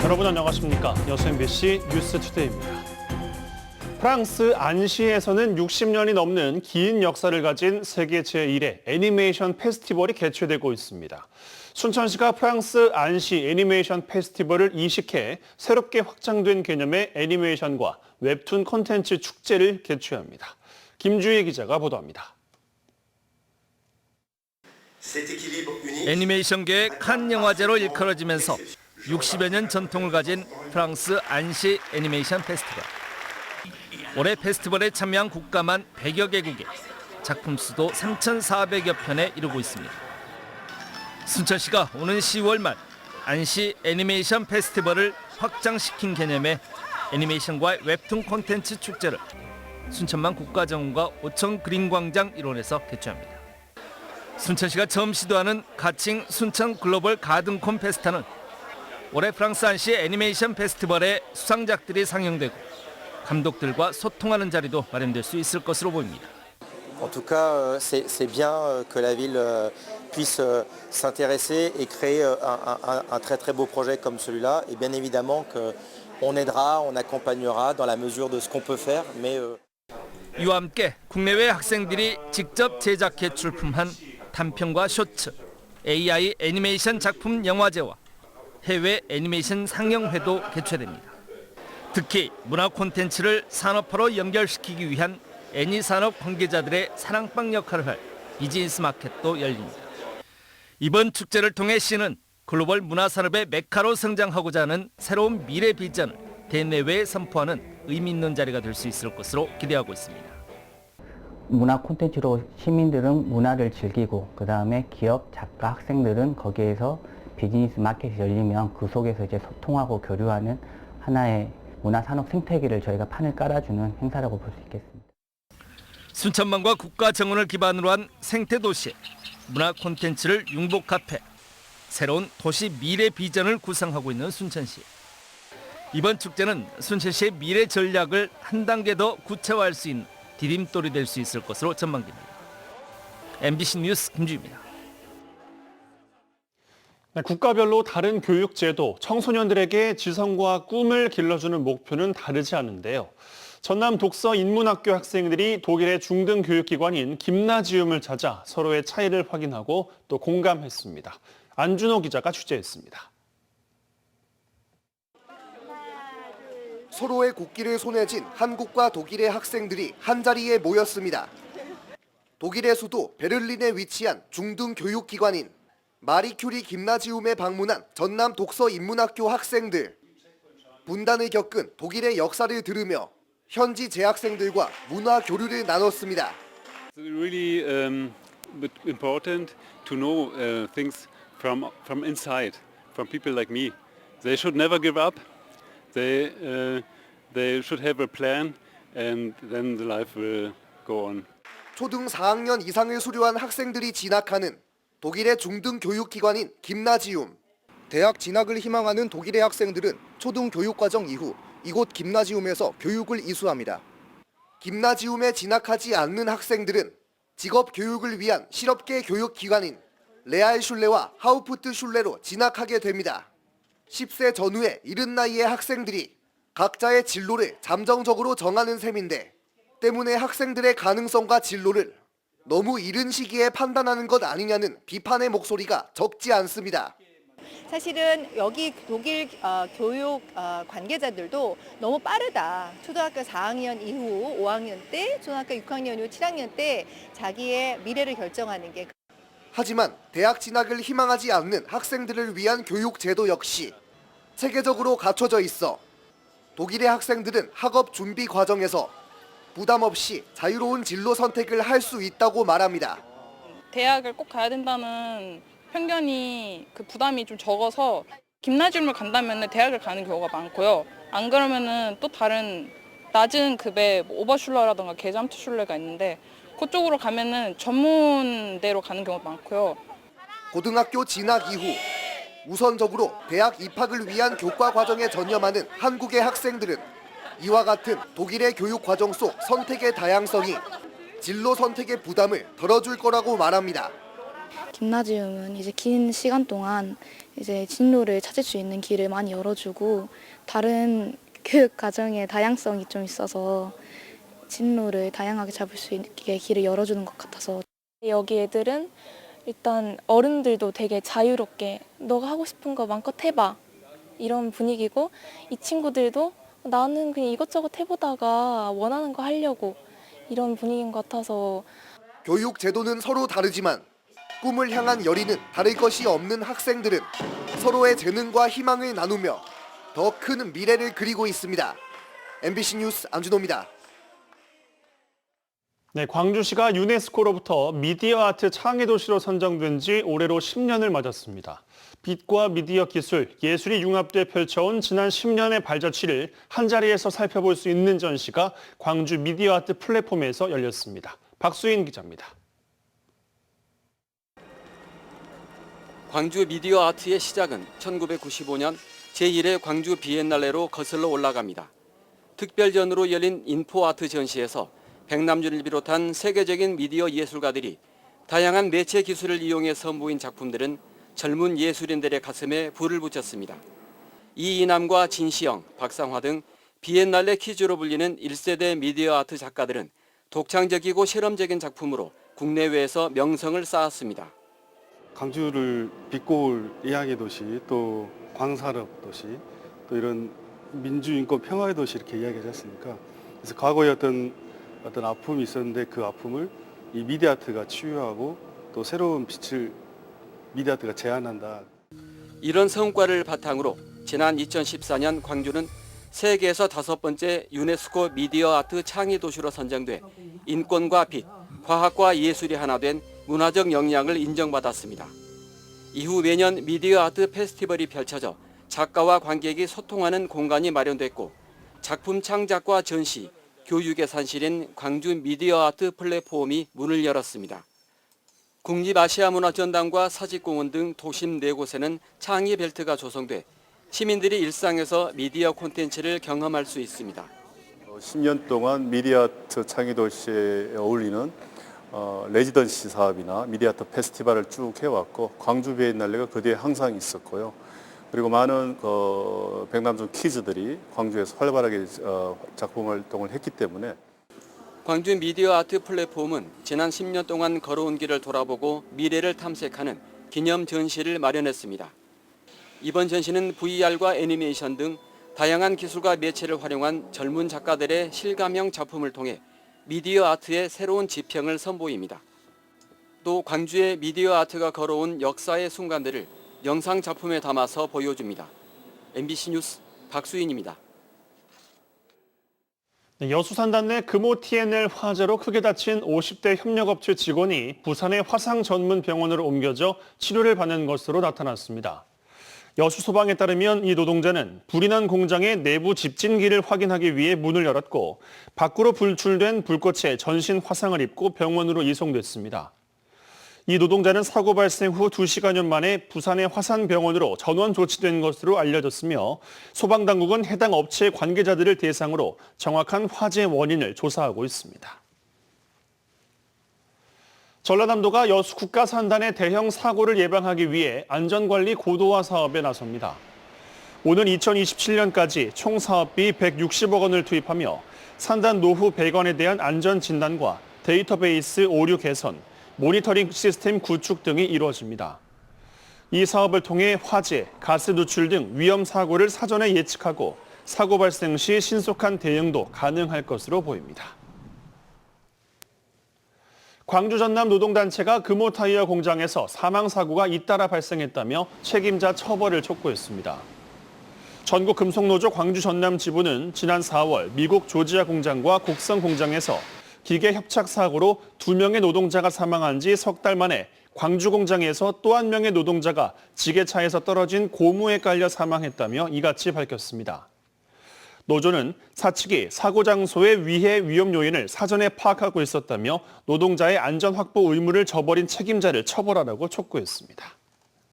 여러분 안녕하십니까? 여수 MBC 뉴스투데이입니다. 프랑스 안시에서는 60년이 넘는 긴 역사를 가진 세계 제1회 애니메이션 페스티벌이 개최되고 있습니다. 순천시가 프랑스 안시 애니메이션 페스티벌을 이식해 새롭게 확장된 개념의 애니메이션과 웹툰 콘텐츠 축제를 개최합니다. 김주희 기자가 보도합니다. 애니메이션계의 칸 영화제로 일컬어지면서 60여 년 전통을 가진 프랑스 안시 애니메이션 페스티벌. 올해 페스티벌에 참여한 국가만 100여 개국에 작품 수도 3,400여 편에 이르고 있습니다. 순천시가 오는 10월 말 안시 애니메이션 페스티벌을 확장시킨 개념의 애니메이션과 웹툰 콘텐츠 축제를 순천만 국가정원과 오천 그린광장 일원에서 개최합니다. 순천시가 처음 시도하는 가칭 순천 글로벌 가든콘 페스타는 올해 프랑스 안시 애니메이션 페스티벌에 수상작들이 상영되고 감독들과 소통하는 자리도 마련될 수 있을 것으로 보입니다. En tout cas, c'est bien que la ville puisse s'intéresser et créer un très très beau projet comme celui-là. Et bien évidemment qu'on aidera, on accompagnera dans la mesure de ce qu'on peut faire. Mais 이와 함께 국내외 학생들이 직접 제작해 출품한 단편과 쇼츠, AI 애니메이션 작품 영화제와 해외 애니메이션 상영회도 개최됩니다. 특히 문화 콘텐츠를 산업화로 연결시키기 위한 애니 산업 관계자들의 사랑방 역할을 할 비즈니스 마켓도 열립니다. 이번 축제를 통해 시는 글로벌 문화 산업의 메카로 성장하고자 하는 새로운 미래 비전을 대내외에 선포하는 의미 있는 자리가 될 수 있을 것으로 기대하고 있습니다. 문화 콘텐츠로 시민들은 문화를 즐기고 그다음에 기업, 작가, 학생들은 거기에서 비즈니스 마켓이 열리면 그 속에서 이제 소통하고 교류하는 하나의 문화 산업 생태계를 저희가 판을 깔아주는 행사라고 볼 수 있겠습니다. 순천만과 국가 정원을 기반으로 한 생태 도시, 문화 콘텐츠를 융복합해 새로운 도시 미래 비전을 구상하고 있는 순천시. 이번 축제는 순천시의 미래 전략을 한 단계 더 구체화할 수 있는 디딤돌이 될 수 있을 것으로 전망됩니다. MBC 뉴스 김주희입니다. 국가별로 다른 교육 제도, 청소년들에게 지성과 꿈을 길러주는 목표는 다르지 않은데요. 전남 독서 인문학교 학생들이 독일의 중등 교육기관인 김나지움을 찾아 서로의 차이를 확인하고 또 공감했습니다. 안준호 기자가 취재했습니다. 서로의 국기를 손에 쥔 한국과 독일의 학생들이 한자리에 모였습니다. 독일의 수도 베를린에 위치한 중등 교육기관인 마리 큐리 김나지움에 방문한 전남 독서 인문학교 학생들. 분단을 겪은 독일의 역사를 들으며 현지 재학생들과 문화 교류를 나눴습니다. It's really important to know things from inside, from people like me. They should never give up. They should have a plan, and then the life will go on. 초등 4학년 이상을 수료한 학생들이 진학하는 독일의 중등 교육기관인 김나지움. 대학 진학을 희망하는 독일의 학생들은 초등 교육과정 이후 이곳 김나지움에서 교육을 이수합니다. 김나지움에 진학하지 않는 학생들은 직업 교육을 위한 실업계 교육기관인 레알슐레와 하우프트슐레로 진학하게 됩니다. 10세 전후의 이른 나이의 학생들이 각자의 진로를 잠정적으로 정하는 셈인데 때문에 학생들의 가능성과 진로를 너무 이른 시기에 판단하는 것 아니냐는 비판의 목소리가 적지 않습니다. 사실은 여기 독일 교육 관계자들도 너무 빠르다. 초등학교 4학년 이후 5학년 때, 초등학교 6학년 이후 7학년 때 자기의 미래를 결정하는 게. 하지만 대학 진학을 희망하지 않는 학생들을 위한 교육 제도 역시 체계적으로 갖춰져 있어 독일의 학생들은 학업 준비 과정에서 부담 없이 자유로운 진로 선택을 할 수 있다고 말합니다. 대학을 꼭 가야 된다는 편견이 그 부담이 좀 적어서 김나지움을 간다면 대학을 가는 경우가 많고요. 안 그러면은 또 다른 낮은 급의 오버슐러라든가 게잠트슐레가 있는데 그쪽으로 가면은 전문대로 가는 경우가 많고요. 고등학교 진학 이후 우선적으로 대학 입학을 위한 교과 과정에 전념하는 한국의 학생들은 이와 같은 독일의 교육 과정 속 선택의 다양성이 진로 선택의 부담을 덜어줄 거라고 말합니다. 김나지움은 이제 긴 시간 동안 이제 진로를 찾을 수 있는 길을 많이 열어주고 다른 교육 과정의 다양성이 좀 있어서 진로를 다양하게 잡을 수 있게 길을 열어주는 것 같아서 여기 애들은 일단 어른들도 되게 자유롭게 너가 하고 싶은 거 마음껏 해봐 이런 분위기고 이 친구들도 나는 그냥 이것저것 해보다가 원하는 거 하려고 이런 분위기인 것 같아서 교육 제도는 서로 다르지만 꿈을 향한 열의는 다를 것이 없는 학생들은 서로의 재능과 희망을 나누며 더 큰 미래를 그리고 있습니다. MBC 뉴스 안준호입니다. 네, 광주시가 유네스코로부터 미디어 아트 창의 도시로 선정된 지 올해로 10년을 맞았습니다. 빛과 미디어 기술, 예술이 융합돼 펼쳐온 지난 10년의 발자취를 한자리에서 살펴볼 수 있는 전시가 광주 미디어 아트 플랫폼에서 열렸습니다. 박수인 기자입니다. 광주 미디어 아트의 시작은 1995년 제1회 광주 비엔날레로 거슬러 올라갑니다. 특별전으로 열린 인포아트 전시에서 백남준을 비롯한 세계적인 미디어 예술가들이 다양한 매체 기술을 이용해 선보인 작품들은 젊은 예술인들의 가슴에 불을 붙였습니다. 이이남과 진시영, 박상화 등 비엔날레 키즈로 불리는 1세대 미디어 아트 작가들은 독창적이고 실험적인 작품으로 국내외에서 명성을 쌓았습니다. 광주를 빛고울 이야기 도시, 또 광산업 도시, 또 이런 민주인권 평화의 도시 이렇게 이야기하지 않습니까? 그래서 과거에 어떤 아픔이 있었는데 그 아픔을 이 미디어 아트가 치유하고 또 새로운 빛을 미디어 아트가 제안한다. 이런 성과를 바탕으로 지난 2014년 광주는 세계에서 5번째 유네스코 미디어 아트 창의 도시로 선정돼 인권과 빛, 과학과 예술이 하나 된 문화적 역량을 인정받았습니다. 이후 매년 미디어 아트 페스티벌이 펼쳐져 작가와 관객이 소통하는 공간이 마련됐고 작품 창작과 전시, 교육의 산실인 광주 미디어 아트 플랫폼이 문을 열었습니다. 국립아시아문화전당과 사직공원 등 도심 4곳에는 창의 벨트가 조성돼 시민들이 일상에서 미디어 콘텐츠를 경험할 수 있습니다. 10년 동안 미디어 아트 창의 도시에 어울리는 레지던시 사업이나 미디어 아트 페스티벌을 쭉 해왔고 광주 비엔날레가 그 뒤에 항상 있었고요. 그리고 많은 백남준 키즈들이 광주에서 활발하게 작품 활동을 했기 때문에 광주 미디어 아트 플랫폼은 지난 10년 동안 걸어온 길을 돌아보고 미래를 탐색하는 기념 전시를 마련했습니다. 이번 전시는 VR과 애니메이션 등 다양한 기술과 매체를 활용한 젊은 작가들의 실감형 작품을 통해 미디어 아트의 새로운 지평을 선보입니다. 또 광주의 미디어 아트가 걸어온 역사의 순간들을 영상 작품에 담아서 보여줍니다. MBC 뉴스 박수인입니다. 네, 여수산단 내 금호 TNL 화재로 크게 다친 50대 협력업체 직원이 부산의 화상 전문 병원으로 옮겨져 치료를 받는 것으로 나타났습니다. 여수소방에 따르면 이 노동자는 불이 난 공장의 내부 집진기를 확인하기 위해 문을 열었고 밖으로 분출된 불꽃에 전신 화상을 입고 병원으로 이송됐습니다. 이 노동자는 사고 발생 후 2시간여 만에 부산의 화산병원으로 전원 조치된 것으로 알려졌으며 소방당국은 해당 업체 관계자들을 대상으로 정확한 화재 원인을 조사하고 있습니다. 전라남도가 여수 국가산단의 대형 사고를 예방하기 위해 안전관리 고도화 사업에 나섭니다. 오는 2027년까지 총 사업비 160억 원을 투입하며 산단 노후 배관에 대한 안전 진단과 데이터베이스 오류 개선, 모니터링 시스템 구축 등이 이루어집니다. 이 사업을 통해 화재, 가스 누출 등 위험 사고를 사전에 예측하고 사고 발생 시 신속한 대응도 가능할 것으로 보입니다. 광주 전남 노동단체가 금호타이어 공장에서 사망사고가 잇따라 발생했다며 책임자 처벌을 촉구했습니다. 전국금속노조 광주 전남 지부는 지난 4월 미국 조지아 공장과 곡성 공장에서 기계 협착 사고로 2명의 노동자가 사망한 지 석 달 만에 광주 공장에서 또 한 명의 노동자가 지게차에서 떨어진 고무에 깔려 사망했다며 이같이 밝혔습니다. 노조는 사측이 사고 장소의 위해 위험 요인을 사전에 파악하고 있었다며 노동자의 안전 확보 의무를 저버린 책임자를 처벌하라고 촉구했습니다.